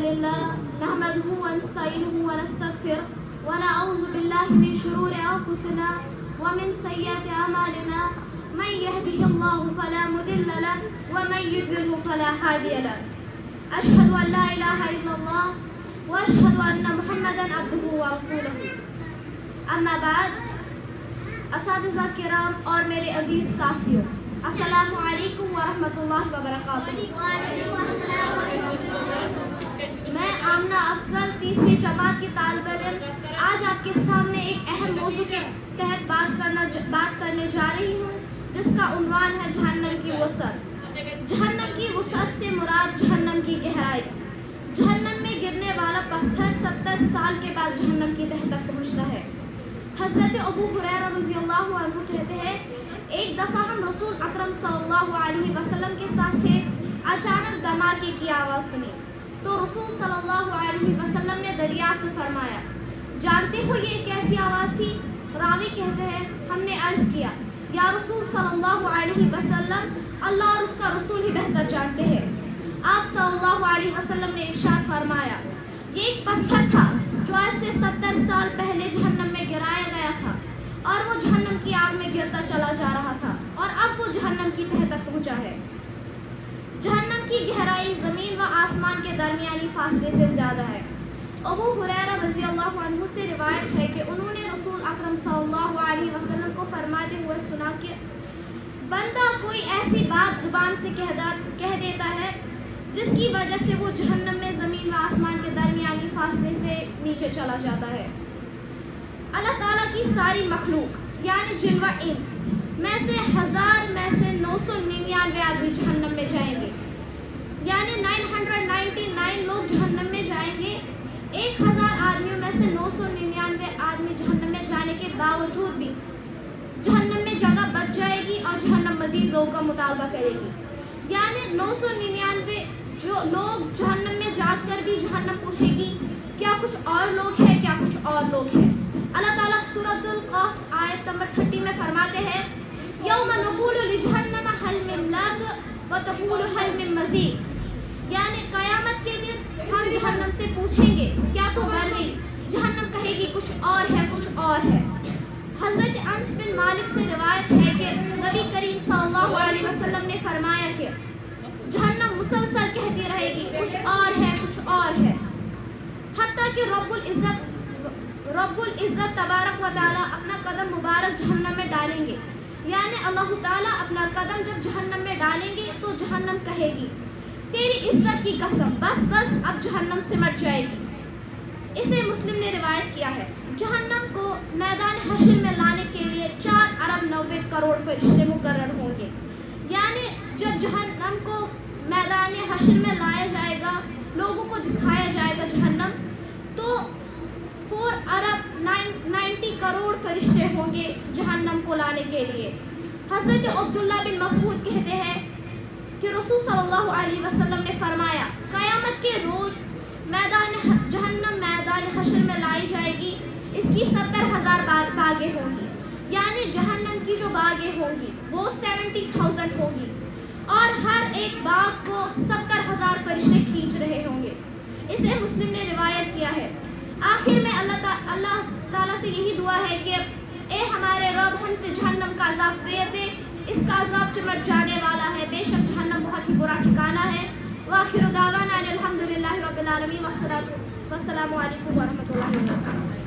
لله نحمده ونستعينه ونستغفره ونعوذ بالله من شرور أنفسنا ومن سيئات أعمالنا من يهده الله فلا مضل له ومن يضلل فلا هادي له أشهد أن لا إله إلا الله وأشهد أن محمدا عبده ورسوله أما بعد اساتذہ کرام اور میرے عزیز ساتھیوں، السلام علیکم ورحمۃ اللہ وبرکاتہ۔ میں آمنہ افضل تیسری جماعت کی طالب علم آج آپ کے سامنے ایک اہم موضوع کے تحت بات کرنے جا رہی ہوں، جس کا عنوان ہے جہنم کی وسعت۔ جہنم کی وسعت سے مراد جہنم کی گہرائی۔ جہنم میں گرنے والا پتھر 70 سال کے بعد جہنم کی تہ تک پہنچتا ہے۔ حضرت ابو ہریرہ رضی اللہ عنہ کہتے ہیں، ایک دفعہ ہم رسول اکرم صلی اللہ علیہ وسلم کے ساتھ تھے، اچانک دھماکے کی آواز سنی تو رسول صلی اللہ علیہ وسلم نے دریافت فرمایا، جانتے ہو یہ کیسی آواز تھی؟ راوی کہتے ہیں، ہم نے عرض کیا، یا رسول صلی اللہ علیہ وسلم، اللہ اور اس کا رسول ہی بہتر جانتے ہیں۔ آپ صلی اللہ علیہ وسلم نے ارشاد فرمایا، یہ ایک پتھر تھا جو آج سے 70 سال پہلے جہنم میں گرایا گیا تھا، اور وہ جہنم کی آگ میں گرتا چلا جا رہا تھا، اور اب وہ جہنم کی تہ تک پہنچا ہے۔ جہنم کی گہرائی زمین و آسمان کے درمیانی فاصلے سے زیادہ ہے۔ ابو ہریرہ رضی اللہ عنہ سے روایت ہے کہ انہوں نے رسول اکرم صلی اللہ علیہ وسلم کو فرماتے ہوئے سنا کہ بندہ کوئی ایسی بات زبان سے کہہ دیتا ہے جس کی وجہ سے وہ جہنم میں زمین و آسمان کے درمیانی فاصلے سے نیچے چلا جاتا ہے۔ اللہ تعالیٰ کی ساری مخلوق یعنی جن و انس میں سے 1000 میں سے 999 آدمی جہنم میں جائیں گے، یعنی 999 لوگ جہنم میں جائیں گے۔ 1000 آدمیوں میں سے 999 آدمی جہنم میں جانے کے باوجود بھی جہنم میں جگہ بچ جائے گی اور جہنم مزید لوگوں کا مطالبہ کرے گی، یعنی 999 جو لوگ جہنم میں جا کر بھی جہنم پوچھے گی کیا کچھ اور لوگ ہیں، کیا کچھ اور لوگ ہیں۔ اللہ تعالیٰ سورۃ القاف آیت نمبر 30 میں فرماتے ہیں، یوم نقول لجہنم حل من املاۃ وتقول حل من مزید، یعنی قیامت کے دن ہم جہنم سے پوچھیں گے کیا تو بھر گئی، جہنم کہے گی کچھ اور ہے، کچھ اور ہے۔ حضرت انس بن مالک سے روایت ہے کہ نبی کریم صلی اللہ علیہ وسلم نے فرمایا کہ جہنم مسلسل کہتی رہے گی کچھ اور ہے، کچھ اور ہے، حتیٰ کہ رب العزت تبارک و تعالیٰ اپنا قدم مبارک جہنم میں ڈالیں گے، یعنی اللہ تعالیٰ اپنا قدم جب جہنم میں ڈالیں گے تو جہنم کہے گی، تیری عزت کی قسم، بس بس اب جہنم سمٹ جائے گی۔ اسے مسلم نے روایت کیا ہے۔ جہنم کو میدان حشر میں لانے کے لیے 4 ارب 90 کروڑ فرشتے مقرر ہوں گے، یعنی جب جہنم کو میدان حشر میں لایا جائے گا، لوگوں کو دکھایا جائے گا جہنم، تو 4 ارب 90 کروڑ فرشتے ہوں گے جہنم کو لانے کے لیے۔ حضرت عبداللہ بن مسعود کہتے ہیں کہ رسول صلی اللہ علیہ وسلم نے فرمایا، قیامت کے روز جہنم میدان حشر میں لائی جائے گی، اس کی 70,000 باغیں ہوں گی، یعنی جہنم کی جو باغیں ہوں گی وہ 70,000 ہوں گی، اور ہر ایک باغ کو 70,000 فرشتے کھینچ رہے ہوں گے۔ اسے مسلم نے روایت کیا ہے۔ آخر میں اللہ تعالیٰ سے یہی دعا ہے کہ اے ہمارے رب، ہم سے جہنم کا عذاب پھیر دے، اس کا عذاب چمٹ جانے والا ہے، بے شک جہنم بہت ہی برا ٹھکانہ ہے۔ وآخر دعوانا ان الحمد للہ رب العالمین، والسلام علیکم ورحمۃ اللہ وبرکاتہ۔